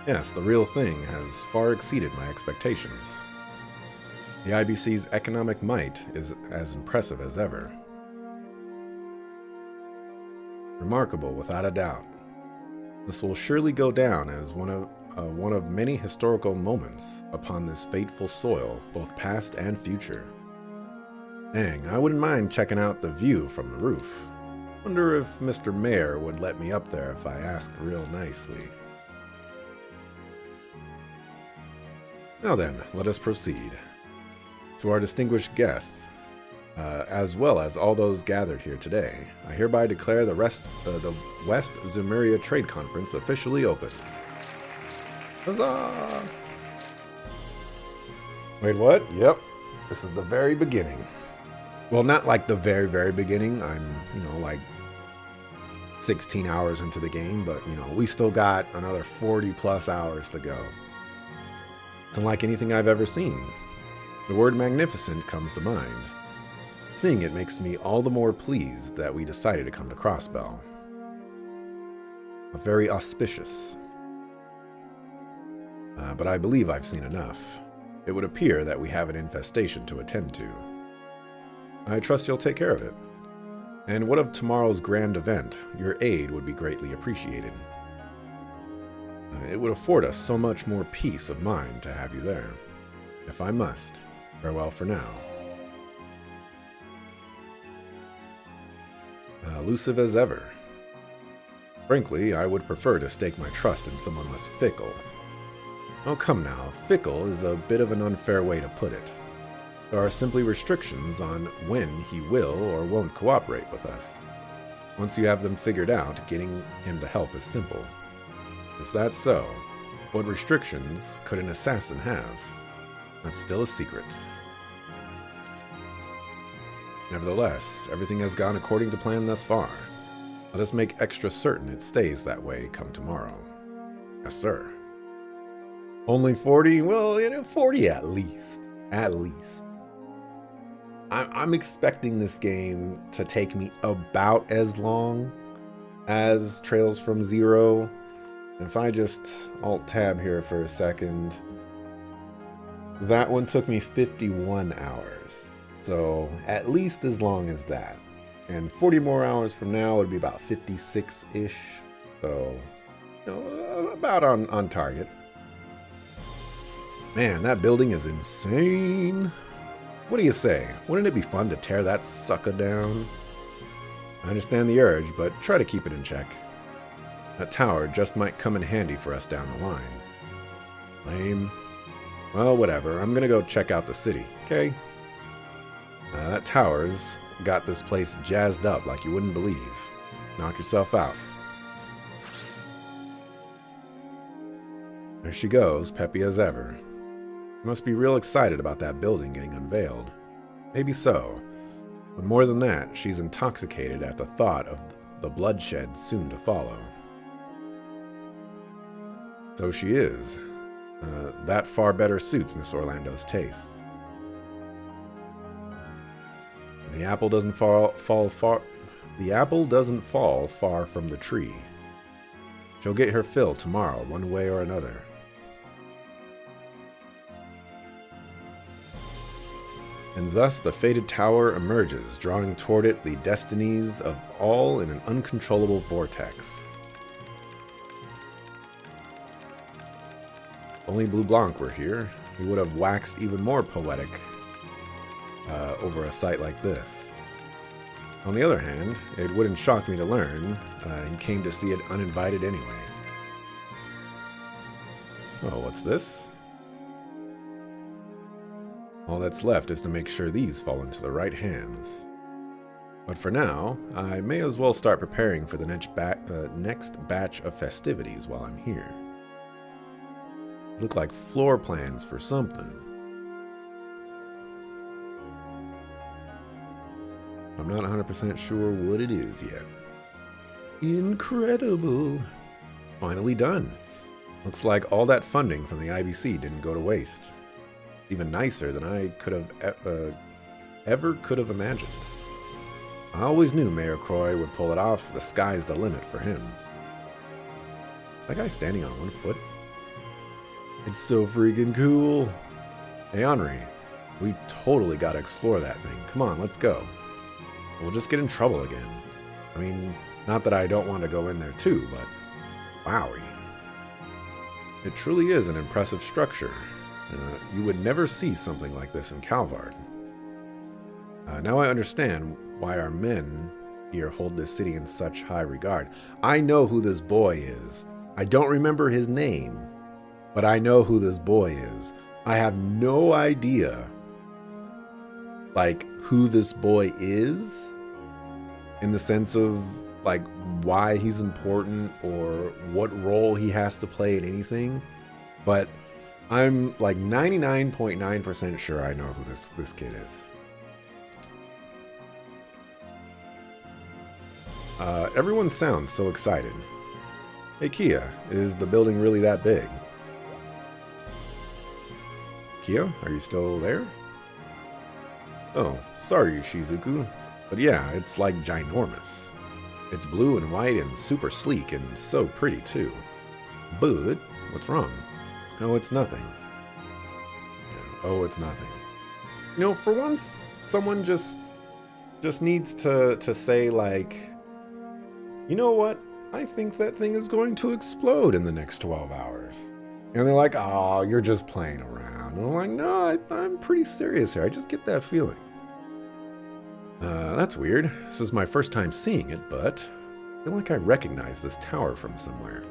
[SPEAKER 1] Yes, the real thing has far exceeded my expectations. The IBC's economic might is as impressive as ever. Remarkable, without a doubt. This will surely go down as one of many historical moments upon this fateful soil, both past and future. Dang, I wouldn't mind checking out the view from the roof. Wonder if Mr. Mayor would let me up there if I asked real nicely. Now then, let us proceed. To our distinguished guests, as well as all those gathered here today, I hereby declare the West Zumeria Trade Conference officially open. Huzzah! Wait, what? Yep, this is the very beginning. Well, not like the very, very beginning. I'm, like 16 hours into the game, but, we still got another 40 plus hours to go. It's unlike anything I've ever seen. The word magnificent comes to mind. Seeing it makes me all the more pleased that we decided to come to Crossbell. Very auspicious. But I believe I've seen enough. It would appear that we have an infestation to attend to. I trust you'll take care of it. And what of tomorrow's grand event? Your aid would be greatly appreciated. It would afford us so much more peace of mind to have you there. If I must, farewell for now. Elusive as ever. Frankly, I would prefer to stake my trust in someone less fickle. Oh, come now, fickle is a bit of an unfair way to put it. There are simply restrictions on when he will or won't cooperate with us. Once you have them figured out, getting him to help is simple. Is that so? What restrictions could an assassin have? That's still a secret. Nevertheless, everything has gone according to plan thus far. Let us make extra certain it stays that way come tomorrow. Yes, sir. Only 40? Well, 40 at least. At least. I'm expecting this game to take me about as long as Trails from Zero. If I just Alt-Tab here for a second, that one took me 51 hours. So at least as long as that. And 40 more hours from now would be about 56-ish. So, about on target. Man, that building is insane. What do you say? Wouldn't it be fun to tear that sucker down? I understand the urge, but try to keep it in check. That tower just might come in handy for us down the line. Lame. Well, whatever. I'm gonna go check out the city, okay? That tower's got this place jazzed up like you wouldn't believe. Knock yourself out. There she goes, peppy as ever. Must be real excited about that building getting unveiled. Maybe so. But more than that, she's intoxicated at the thought of the bloodshed soon to follow. So she is. That far better suits Miss Orlando's taste. The apple doesn't fall far. The apple doesn't fall far from the tree. She'll get her fill tomorrow, one way or another. And thus the fated tower emerges, drawing toward it the destinies of all in an uncontrollable vortex. If only Blue Blanc were here, he would have waxed even more poetic over a site like this. On the other hand, it wouldn't shock me to learn he came to see it uninvited anyway. Oh, what's this? All that's left is to make sure these fall into the right hands. But for now, I may as well start preparing for the next batch of festivities while I'm here. Look like floor plans for something. I'm not 100% sure what it is yet. Incredible. Finally done. Looks like all that funding from the IBC didn't go to waste. Even nicer than I could have ever could have imagined. I always knew Mayor Croy would pull it off. The sky's the limit for him. That guy standing on one foot? It's so freaking cool. Hey, Henri, we totally gotta explore that thing. Come on, let's go. We'll just get in trouble again. I mean, not that I don't want to go in there too, but wowie. It truly is an impressive structure. You would never see something like this in Calvard. Now I understand why our men here hold this city in such high regard. I know who this boy is. I don't remember his name, but I know who this boy is. I have no idea, like, who this boy is, in the sense of, like, why he's important or what role he has to play in anything, but I'm like 99.9% sure I know who this kid is. Everyone sounds so excited. Hey Kia, is the building really that big? Kia, are you still there? Oh, sorry Shizuku, but yeah, it's like ginormous. It's blue and white and super sleek and so pretty too. But what's wrong? Oh, it's nothing. Yeah, oh, it's nothing. You know, for once, someone just needs to say, like, you know what? I think that thing is going to explode in the next 12 hours. And they're like, oh, you're just playing around. And I'm like, no, I'm pretty serious here. I just get that feeling. That's weird. This is my first time seeing it, but I feel like I recognize this tower from somewhere.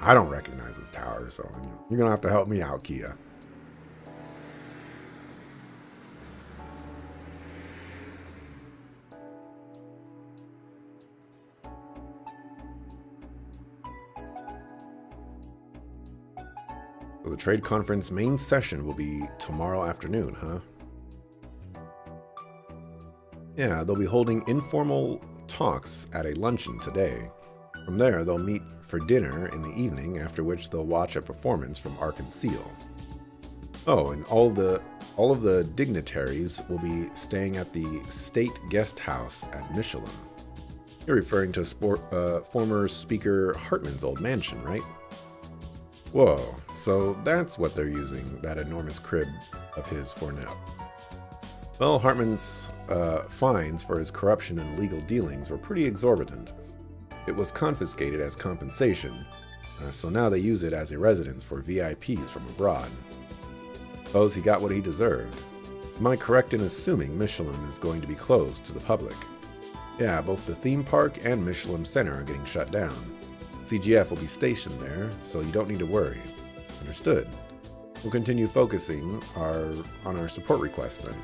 [SPEAKER 1] I don't recognize this tower, so you're going to have to help me out, Kia. So the trade conference main session will be tomorrow afternoon, huh? Yeah, they'll be holding informal talks at a luncheon today. From there, they'll meet for dinner in the evening, after which they'll watch a performance from Arc and Seal. Oh, and all of the dignitaries will be staying at the State Guest House at Michelin. You're referring to former Speaker Hartman's old mansion, right? Whoa, so that's what they're using that enormous crib of his for now. Well, Hartman's fines for his corruption and illegal dealings were pretty exorbitant. It was confiscated as compensation, so now they use it as a residence for VIPs from abroad. Suppose he got what he deserved. Am I correct in assuming Michelin is going to be closed to the public? Yeah, both the theme park and Michelin Center are getting shut down. CGF will be stationed there, so you don't need to worry. Understood. We'll continue focusing on our support requests then.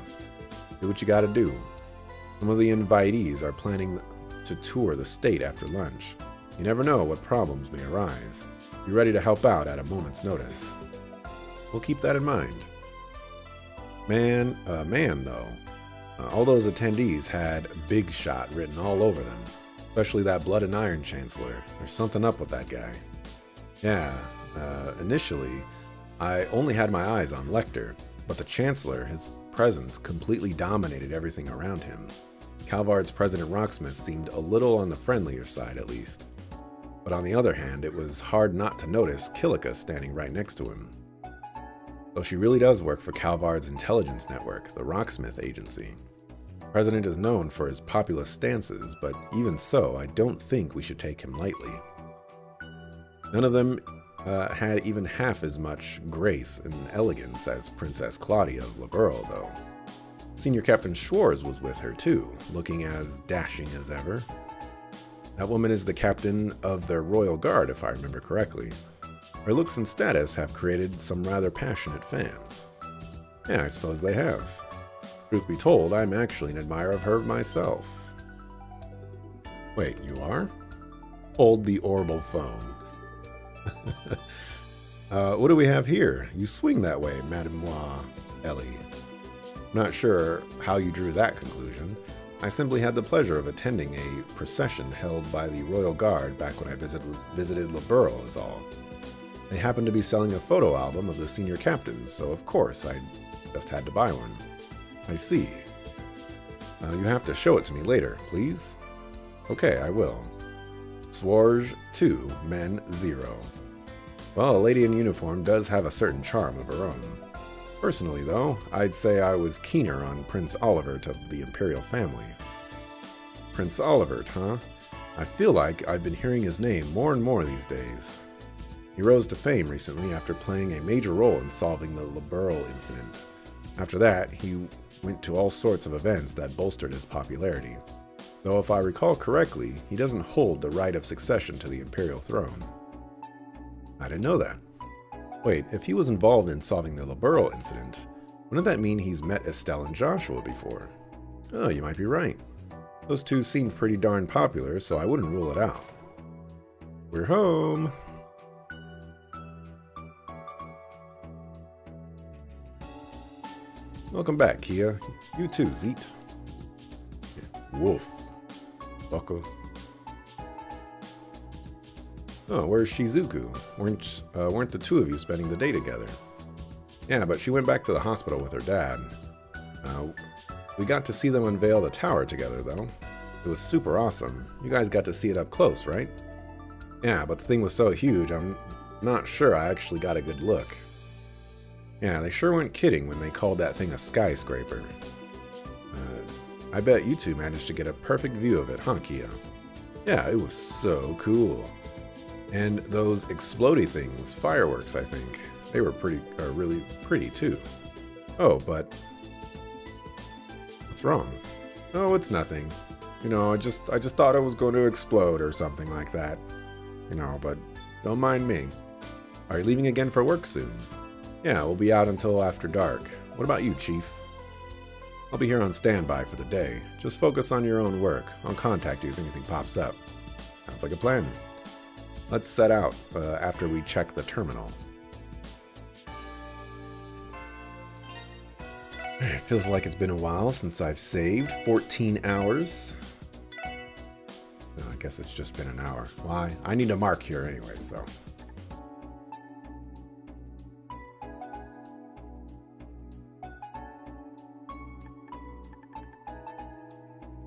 [SPEAKER 1] Do what you gotta do. Some of the invitees are planning to tour the state after lunch. You never know what problems may arise. Be ready to help out at a moment's notice. We'll keep that in mind. Man though, all those attendees had Big Shot written all over them. Especially that Blood and Iron Chancellor. There's something up with that guy. Yeah, initially, I only had my eyes on Lecter, but the Chancellor, his presence completely dominated everything around him. Calvard's President Rocksmith seemed a little on the friendlier side, at least. But on the other hand, it was hard not to notice Kilika standing right next to him. Though she really does work for Calvard's intelligence network, the Rocksmith Agency. The President is known for his populist stances, but even so, I don't think we should take him lightly. None of them had even half as much grace and elegance as Princess Claudia of Liberl, though. Senior Captain Schwarz was with her too, looking as dashing as ever. That woman is the captain of their Royal Guard, if I remember correctly. Her looks and status have created some rather passionate fans. Yeah, I suppose they have. Truth be told, I'm actually an admirer of her myself. Wait, you are? Hold the orbital phone. What do we have here? You swing that way, Mademoiselle Ellie. Not sure how you drew that conclusion. I simply had the pleasure of attending a procession held by the Royal Guard back when I visited Liberl is all. They happened to be selling a photo album of the senior captains, so of course I just had to buy one. I see. You have to show it to me later, please. Okay, I will. Swarge 2, Men 0. Well, a lady in uniform does have a certain charm of her own. Personally, though, I'd say I was keener on Prince Olivert of the Imperial family. Prince Olivert, huh? I feel like I've been hearing his name more and more these days. He rose to fame recently after playing a major role in solving the Liberl incident. After that, he went to all sorts of events that bolstered his popularity. Though if I recall correctly, he doesn't hold the right of succession to the Imperial throne. I didn't know that. Wait, if he was involved in solving the Liberl incident, wouldn't that mean he's met Estelle and Joshua before? Oh, you might be right. Those two seemed pretty darn popular, so I wouldn't rule it out. We're home! Welcome back, Kia. You too, Zeet. Wolf. Bucko. Oh, where's Shizuku? Weren't the two of you spending the day together? Yeah, but she went back to the hospital with her dad. We got to see them unveil the tower together, though. It was super awesome. You guys got to see it up close, right? Yeah, but the thing was so huge, I'm not sure I actually got a good look. Yeah, they sure weren't kidding when they called that thing a skyscraper. I bet you two managed to get a perfect view of it, huh, Kia? Yeah, it was so cool. And those explodey things, fireworks, I think. They were really pretty too. Oh, but what's wrong? Oh, it's nothing. You know, I just thought it was going to explode or something like that. You know, but don't mind me. Are you leaving again for work soon? Yeah, we'll be out until after dark. What about you, Chief? I'll be here on standby for the day. Just focus on your own work. I'll contact you if anything pops up. Sounds like a plan. Let's set out after we check the terminal. It feels like it's been a while since I've saved. 14 hours. I guess it's just been an hour. Why? I need a mark here anyway, so